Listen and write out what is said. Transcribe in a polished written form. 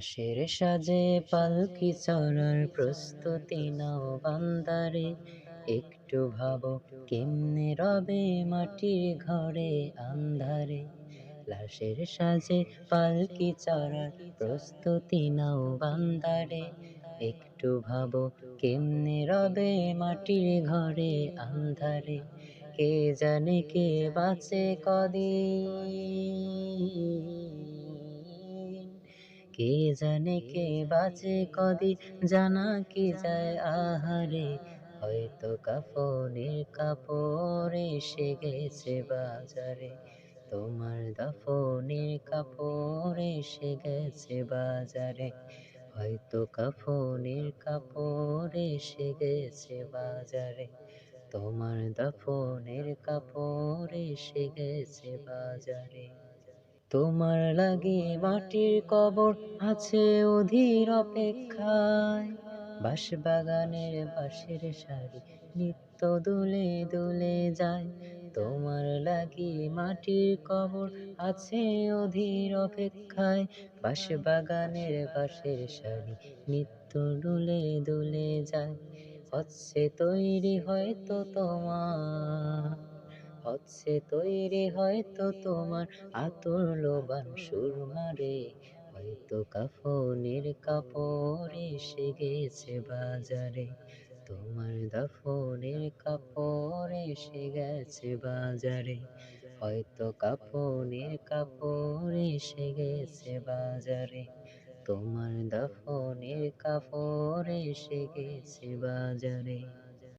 শের সাজে পালকি চড়ার প্রস্তুতি নাও বান্দারে, একটু ভাবো কেমনে রবে মাটির ঘরে আন্ধারে। লাশের সাজে পালকি চড়ার প্রস্তুতি নাও বান্দারে, একটু ভাবো কেমনে রবে মাটির ঘরে আন্ধারে। কে জানে কে বাঁচে কদিন, কে জানে কে বাঁচে কদিন, জানা কি যায় আহারে। হয়তো কাফনের কাপড় এসে গেছে বাজারে, তোমার দাফনের কাপড় এসে গেছে বাজারে। হয়তো কাফনের কাপড় এসে গেছে বাজারে, তোমার দাফনের কাপড় এসে গেছে বাজারে। তোমার লাগি মাটির কবর আছে অধীর অপেক্ষায়, বাঁশবাগানের বাঁশের সারি নিত্য দুলে দুলে যায়। তোমার লাগি মাটির কবর আছে অধীর অপেক্ষায়, বাঁশবাগানের বাঁশের সারি নিত্য দুলে দুলে যায়। হচ্ছে তৈরি হয়তো তোমার, হচ্ছে তৈরি হয়তো তোমার আতর লোবান সুরমারে। হয়তো কাফনের কাপড় এসে গেছে বাজারে, তোমার দাফনের কাপড় এসে গেছে বাজারে। হয়তো কাফনের কাপড় এসে গেছে বাজারে, তোমার দাফনের কাপড় এসে গেছে বাজারে।